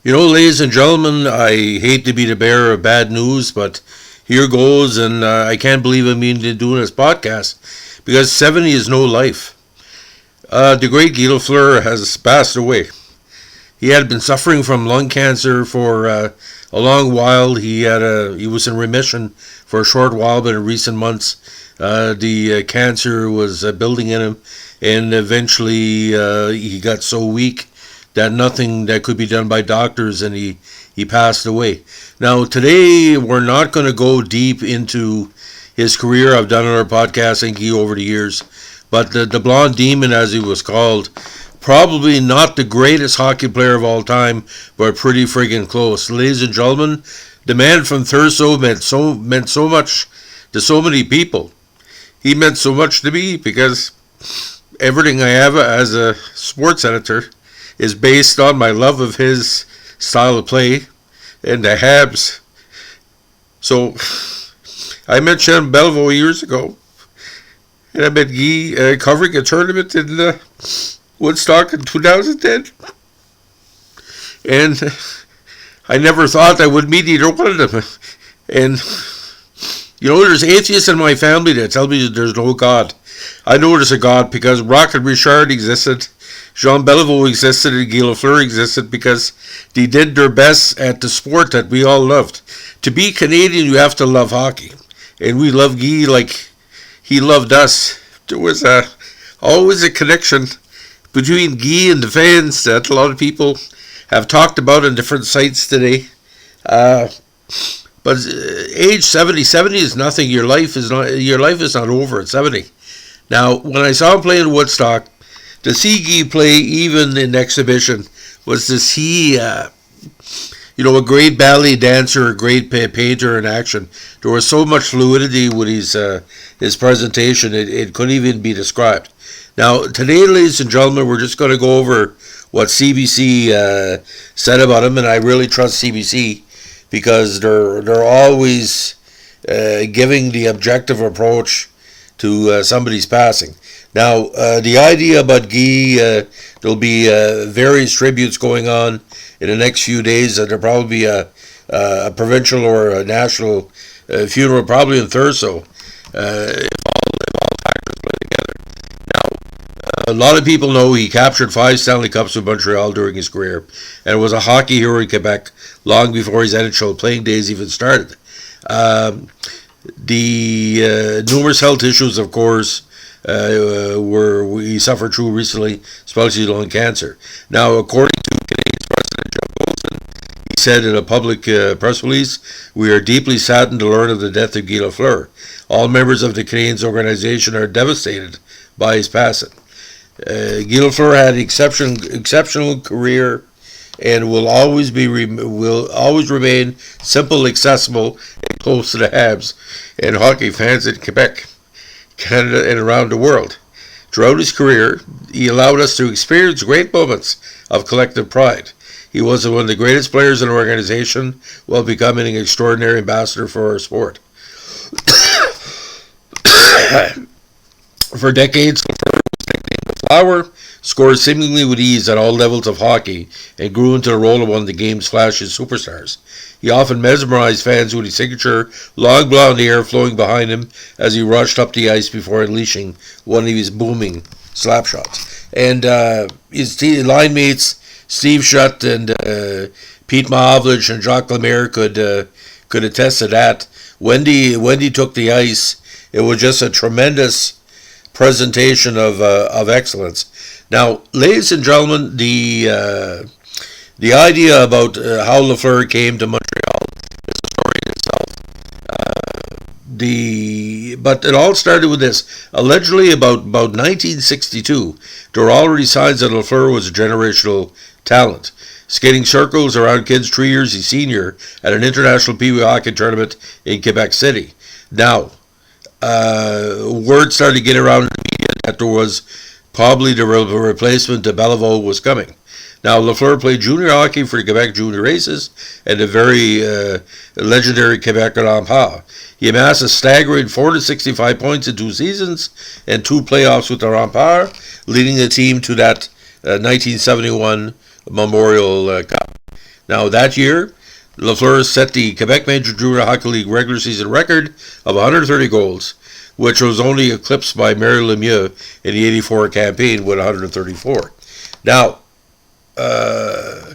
Ladies and gentlemen, I hate to be the bearer of bad news, but here goes, and I can't believe I'm even doing this podcast because 70 is no life. The great Guy Lafleur has passed away. He had been suffering from lung cancer for a long while. He was in remission for a short while, but in recent months, the cancer was building in him, and eventually he got so weak that nothing that could be done by doctors, and he passed away. Now, today, we're not going to go deep into his career. I've done other podcasts, thank you, over the years. But the Blonde Demon, as he was called, probably not the greatest hockey player of all time, but pretty friggin' close. Ladies and gentlemen, the man from Thurso meant so much to so many people. He meant so much to me because everything I have as a sports editor is based on my love of his style of play and the Habs. So I met Jean Beliveau years ago, and I met Guy covering a tournament in Woodstock in 2010. And I never thought I would meet either one of them. And, there's atheists in my family that tell me that there's no God. I know there's a God because Rocket Richard existed, Jean Beliveau existed, and Guy Lafleur existed because they did their best at the sport that we all loved. To be Canadian, you have to love hockey. And we love Guy like he loved us. There was always a connection between Guy and the fans that a lot of people have talked about on different sites today. But age 70 is nothing. Your life is not over at 70. Now, when I saw him play in Woodstock, to see Guy play even in exhibition was to see, a great ballet dancer, a great painter in action. There was so much fluidity with his presentation, it couldn't even be described. Now, today, ladies and gentlemen, we're just going to go over what CBC said about him, and I really trust CBC because they're always giving the objective approach to somebody's passing. Now, the idea about Guy, there'll be various tributes going on in the next few days. There'll probably be a provincial or a national funeral, probably in Thurso, if all factors play together. Now, a lot of people know he captured 5 Stanley Cups with Montreal during his career, and was a hockey hero in Quebec long before his NHL playing days even started. The numerous health issues, of course, he suffered through recently, especially lung cancer. Now, according to Canadian President Jeff Wilson, he said in a public press release, "We are deeply saddened to learn of the death of Guy Lafleur. All members of the Canadiens organization are devastated by his passing. Guy Lafleur had an exceptional career and will always remain simple, accessible, and close to the Habs and hockey fans in Quebec, Canada, and around the world. Throughout his career, he allowed us to experience great moments of collective pride. He was one of the greatest players in our organization while becoming an extraordinary ambassador for our sport." For decades, Lafleur was nicknamed the Flower, scored seemingly with ease at all levels of hockey, and grew into the role of one of the game's flashiest superstars. He often mesmerized fans with his signature long blonde hair flowing behind him as he rushed up the ice before unleashing one of his booming slap shots. And his line mates, Steve Shutt and Pete Mahavlich and Jacques Lemaire could attest to that. When he took the ice, it was just a tremendous presentation of excellence. Now, ladies and gentlemen, the idea about how Lafleur came to Montreal is a story in itself. But it all started with this. Allegedly, about 1962, there were already signs that Lafleur was a generational talent, skating circles around kids 3 years his senior at an international Pee Wee hockey tournament in Quebec City. Now, word started to get around in the media that there was probably the replacement to Beliveau was coming. Now, Lafleur played junior hockey for the Quebec Junior Aces and the very legendary Quebec Remparts. He amassed a staggering 465 points in 2 seasons and 2 playoffs with the Remparts, leading the team to that 1971 Memorial Cup. Now, that year, Lafleur set the Quebec Major Junior Hockey League regular season record of 130 goals, which was only eclipsed by Mario Lemieux in the 84 campaign with 134. Now, Guy,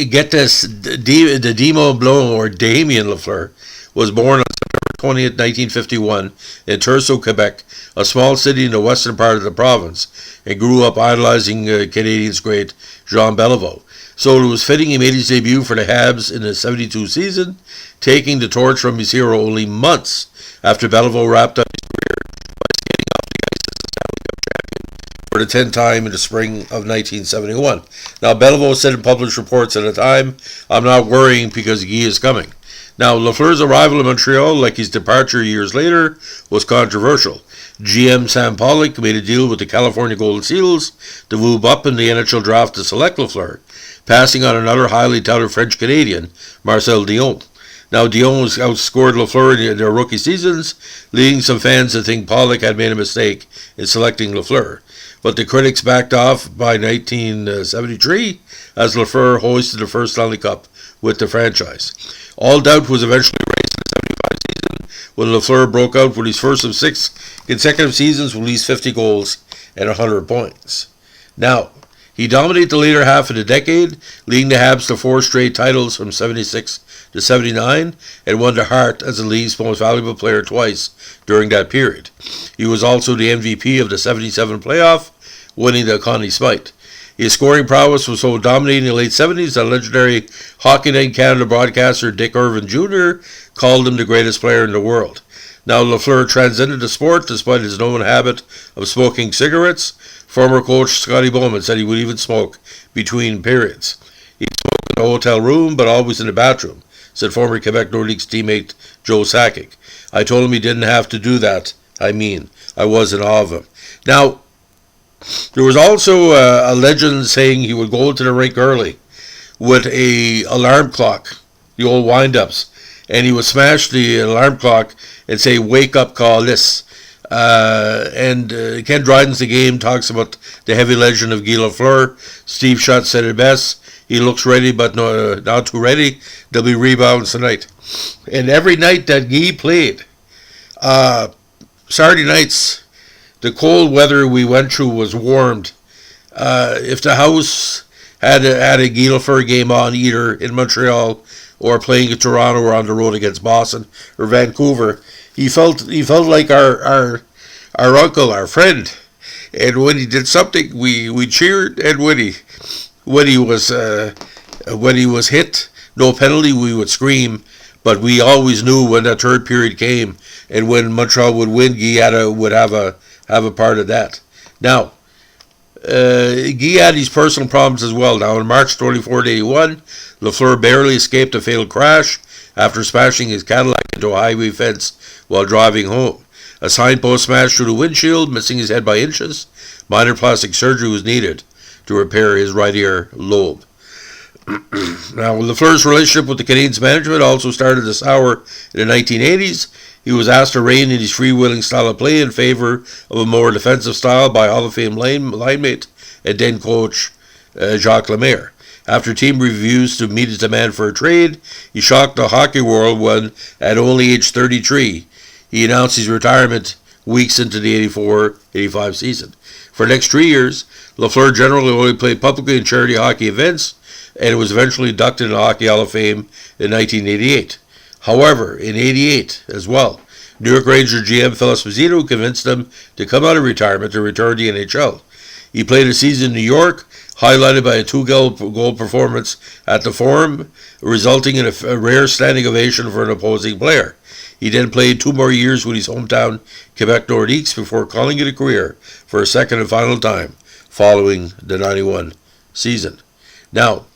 get this, the Demo Blanc, or Damien Lafleur, was born on September 20th, 1951 in Tursault, Quebec, a small city in the western part of the province, and grew up idolizing Canadiens great Jean Beliveau. So it was fitting he made his debut for the Habs in the 72 season, taking the torch from his hero only months after Beliveau wrapped up his career by skating off the ice as the Stanley Cup champion for the 10th time in the spring of 1971. Now, Beliveau said in published reports at the time, "I'm not worrying because Guy is coming." Now, Lafleur's arrival in Montreal, like his departure years later, was controversial. GM Sam Pollock made a deal with the California Golden Seals to move up in the NHL draft to select Lafleur, passing on another highly touted French-Canadian, Marcel Dion. Now, Dion outscored Lafleur in their rookie seasons, leading some fans to think Pollock had made a mistake in selecting Lafleur. But the critics backed off by 1973 as Lafleur hoisted the first Stanley Cup with the franchise. All doubt was eventually raised in the 75 season when Lafleur broke out with his first of 6 consecutive seasons with at least 50 goals and 100 points. Now, he dominated the later half of the decade, leading the Habs to 4 straight titles from 76 to 79, and won the Hart as the league's most valuable player twice during that period. He was also the MVP of the 77 playoff, winning the Connie Smythe. His scoring prowess was so dominating in the late 70s that legendary Hockey Night in Canada broadcaster Dick Irvin Jr. called him the greatest player in the world. Now, Lafleur transcended the sport despite his known habit of smoking cigarettes. Former coach Scotty Bowman said he would even smoke between periods. He smoked in the hotel room, but always in the bathroom, said former Quebec Nordiques teammate Joe Sakic. "I told him he didn't have to do that. I was in awe of him." Now, there was also a legend saying he would go to the rink early with a alarm clock, the old wind-ups, and he would smash the alarm clock and say, "Wake up, call this." Ken Dryden's The Game talks about the heavy legend of Guy Lafleur. Steve Shutt said it best: "He looks ready, but not too ready. There'll be rebounds tonight." And every night that Guy played, Saturday nights, the cold weather we went through was warmed. If the house had a Guy Lafleur game on, either in Montreal or playing in Toronto or on the road against Boston or Vancouver, he felt like our uncle, our friend. And when he did something, we cheered. And when he was hit, no penalty, we would scream. But we always knew when that third period came and when Montreal would win, Guy would have a part of that. Now, Guy had his personal problems as well. Now, on March 24, 81, Lafleur barely escaped a fatal crash after smashing his Cadillac into a highway fence while driving home. A signpost smashed through the windshield, missing his head by inches. Minor plastic surgery was needed to repair his right ear lobe. Now, Lafleur's relationship with the Canadiens management also started to sour in the 1980s. He was asked to rein in his freewheeling style of play in favor of a more defensive style by Hall of Fame linemate and then coach Jacques Lemaire. After team reviews to meet his demand for a trade, he shocked the hockey world when, at only age 33, he announced his retirement weeks into the 84-85 season. For the next 3 years, Lafleur generally only played publicly in charity hockey events, and was eventually inducted in the Hockey Hall of Fame in 1988. However, in 88 as well, New York Ranger GM Phil Esposito convinced him to come out of retirement to return to the NHL. He played a season in New York, highlighted by a 2-goal performance at the Forum, resulting in a rare standing ovation for an opposing player. He then played 2 more years with his hometown Quebec Nordiques before calling it a career for a second and final time following the 91 season. Now,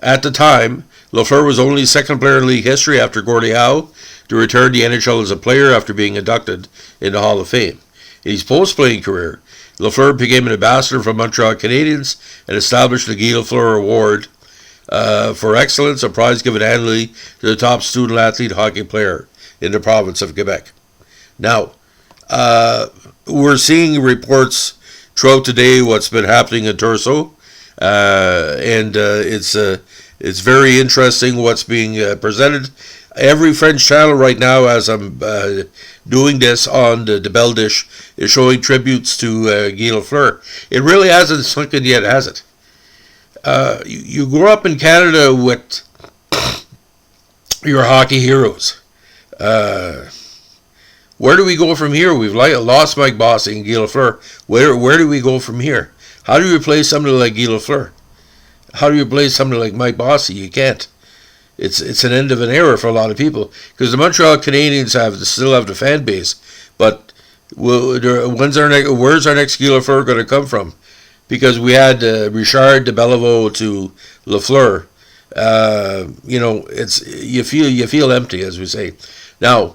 at the time, Lafleur was only the second player in league history after Gordie Howe to return to the NHL as a player after being inducted in the Hall of Fame. In his post-playing career, Lafleur became an ambassador for Montreal Canadiens and established the Guy Lafleur Award for Excellence, a prize given annually to the top student-athlete hockey player in the province of Quebec. Now, we're seeing reports throughout today what's been happening in Tursault. and it's very interesting what's being presented. Every French channel right now, as I'm doing this on the Bell Dish, is showing tributes to Guy Lafleur. It really hasn't sunk in yet, has it? You grew up in Canada with your hockey heroes. Where do we go from here? We've lost Mike Bossy and Guy Lafleur. Where do we go from here? How do you replace somebody like Guy Lafleur? How do you replace somebody like Mike Bossy? You can't. It's an end of an era for a lot of people, because the Montreal Canadiens still have the fan base, but where's our next Guy Lafleur going to come from? Because we had Richard de Bellevaux to Lafleur. You feel empty, as we say. Now,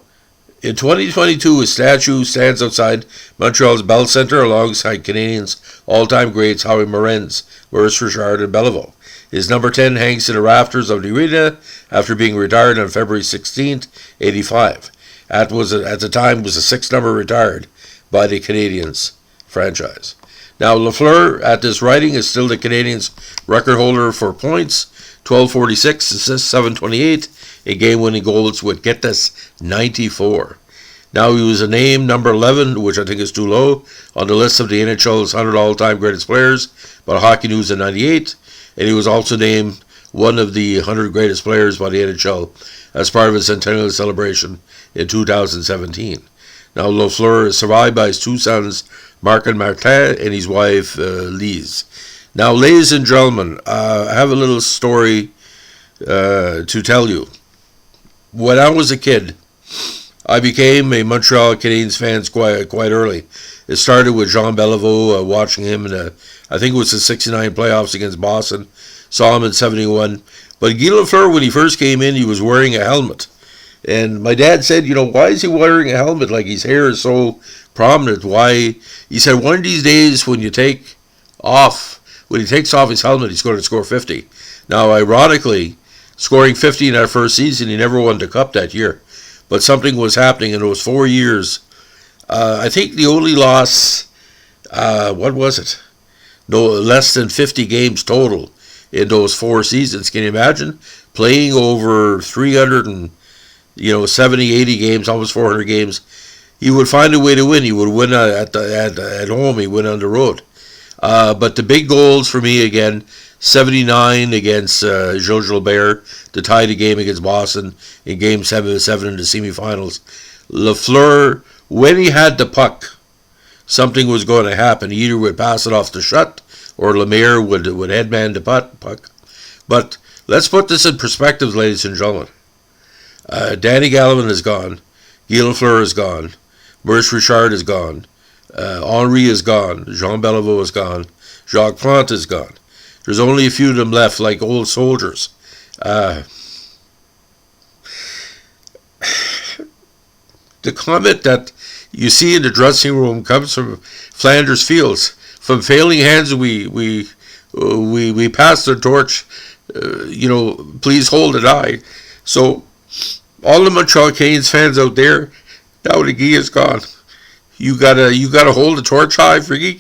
in 2022, a statue stands outside Montreal's Bell Centre alongside Canadiens' all-time greats Howie Morenz, Maurice Richard, and Bellevaux. His number 10 hangs in the rafters of the arena after being retired on February 16, 1985. At the time was the sixth number retired by the Canadiens franchise. Now, Lafleur, at this writing, is still the Canadiens' record holder for points, 1246, assists 728, and game-winning goals with, get this, 94. Now, he was named number 11, which I think is too low, on the list of the NHL's 100 all-time greatest players by Hockey News in 98, and he was also named one of the 100 greatest players by the NHL as part of his centennial celebration in 2017. Now, Lafleur is survived by his two sons, Marc and Martin, and his wife, Lise. Now, ladies and gentlemen, I have a little story to tell you. When I was a kid, I became a Montreal Canadiens fan quite early. It started with Jean Beliveau, watching him in I think it was the 69 playoffs against Boston. Saw him in 71. But Guy Lafleur, when he first came in, he was wearing a helmet. And my dad said, why is he wearing a helmet? Like, his hair is so prominent. Why? He said, one of these days when he takes off his helmet, he's going to score 50. Now, ironically, scoring 50 in our first season, he never won the cup that year. But something was happening in those 4 years. I think the only loss, what was it? No, less than 50 games total in those 4 seasons. Can you imagine playing over 370, 80 games, almost 400 games? He would find a way to win. He would win at home. He would win on the road. But the big goals for me again, 79 against Gilles Gilbert to tie the game against Boston in Game 7 in the semifinals. Lafleur, when he had the puck, something was going to happen. He either would pass it off to Schutt or Lemaire would headman the puck. But let's put this in perspective, ladies and gentlemen. Danny Gallivan is gone. Guy Lafleur is gone. Maurice Richard is gone. Henri is gone. Jean Beliveau is gone. Jacques Plante is gone. There's only a few of them left, like old soldiers. The comment that you see in the dressing room comes from Flanders Fields. From failing hands, we pass the torch. Please hold it high. So, all the Montreal Canadiens fans out there, now that Guy is gone, you gotta hold the torch high for Guy,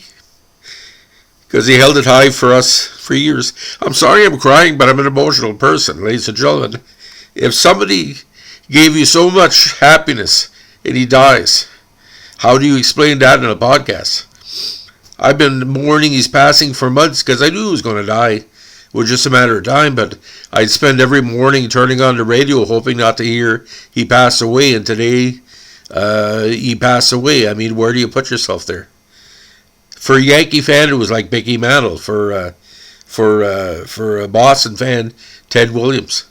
because he held it high for us for years. I'm sorry I'm crying, but I'm an emotional person, ladies and gentlemen. If somebody gave you so much happiness and he dies, how do you explain that in a podcast? I've been mourning his passing for months because I knew he was going to die. It was just a matter of time, but I'd spend every morning turning on the radio hoping not to hear he passed away, and today he passed away. I mean, where do you put yourself there? For a Yankee fan, it was like Mickey Mantle. For a Boston fan, Ted Williams.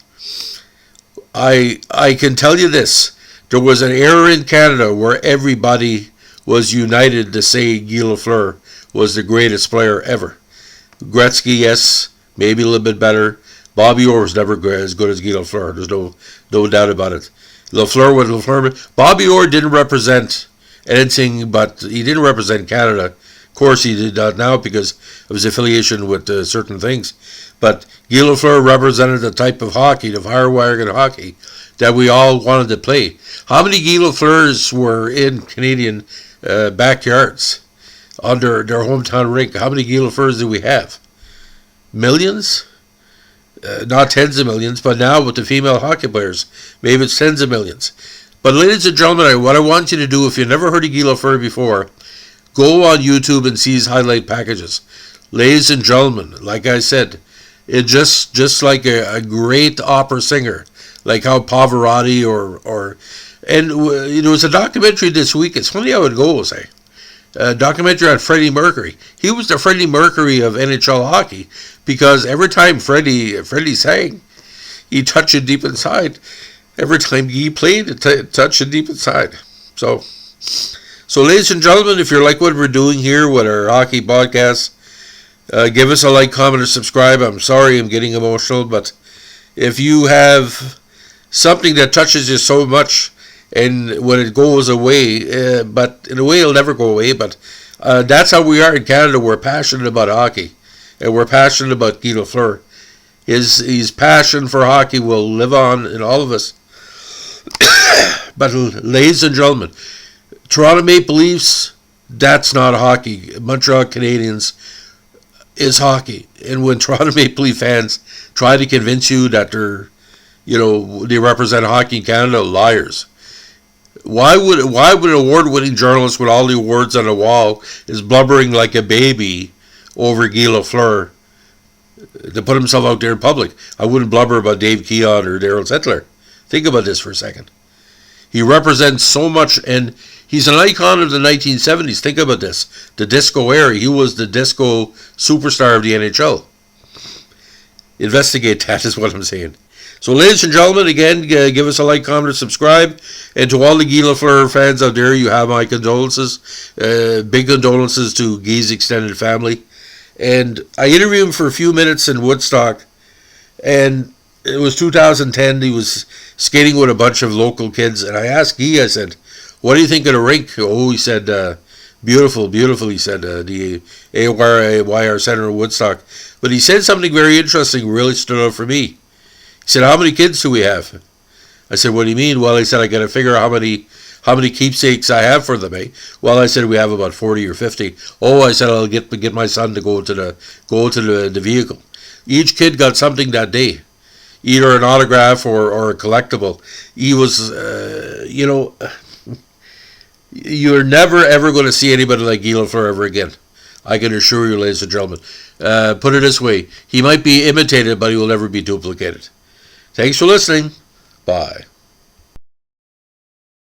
I can tell you this. There was an era in Canada where everybody was united to say Guy Lafleur was the greatest player ever. Gretzky, yes, maybe a little bit better. Bobby Orr was never as good as Guy Lafleur. There's no doubt about it. Lafleur was Lafleur. Bobby Orr didn't represent anything, but he didn't represent Canada. Of course, he did that now because of his affiliation with certain things. But Guy Lafleur represented the type of hockey, the fire-wagon hockey, that we all wanted to play. How many Guy Lafleurs were in Canadian backyards under their hometown rink? How many Guy Lafleurs do we have? millions, not tens of millions, but now with the female hockey players, maybe it's tens of millions. But ladies and gentlemen, what I want you to do, if you've never heard of Guy Lafleur before, go on YouTube and see his highlight packages. Ladies and gentlemen, like I said, it's just like a great opera singer, like how Pavarotti and there was a documentary this week. It's funny how it goes, eh? A documentary on Freddie Mercury. He was the Freddie Mercury of NHL hockey because every time Freddie sang, he touched it deep inside. Every time he played, it touched it deep inside. So, ladies and gentlemen, if you like what we're doing here with our hockey podcast, give us a like, comment, or subscribe. I'm sorry I'm getting emotional, but if you have something that touches you so much, and when it goes away, but in a way it'll never go away, but that's how we are in Canada. We're passionate about hockey, and we're passionate about Guy Lafleur. His passion for hockey will live on in all of us. But ladies and gentlemen, Toronto Maple Leafs, that's not hockey. Montreal Canadiens is hockey. And when Toronto Maple Leaf fans try to convince you that they represent hockey in Canada, liars. Why would an award-winning journalist with all the awards on the wall is blubbering like a baby over Guy Lafleur to put himself out there in public? I wouldn't blubber about Dave Keon or Darryl Sittler. Think about this for a second. He represents so much, and he's an icon of the 1970s. Think about this. The disco era. He was the disco superstar of the NHL. Investigate that is what I'm saying. So, ladies and gentlemen, again, give us a like, comment, or subscribe. And to all the Guy Lafleur fans out there, you have my condolences. Big condolences to Guy's extended family. And I interviewed him for a few minutes in Woodstock, and it was 2010. He was skating with a bunch of local kids, and I asked Guy, I said, what do you think of the rink? Oh, he said, beautiful, he said, the AYR Center in Woodstock. But he said something very interesting, really stood out for me. He said, how many kids do we have? I said, what do you mean? Well, he said, I got to figure out how many keepsakes I have for them, eh? Well, I said, we have about 40 or 50. Oh, I said, I'll get my son to go to the vehicle. Each kid got something that day, either an autograph or a collectible. He was, you're never ever going to see anybody like Guy Lafleur ever again. I can assure you, ladies and gentlemen. Put it this way, he might be imitated, but he will never be duplicated. Thanks for listening. Bye.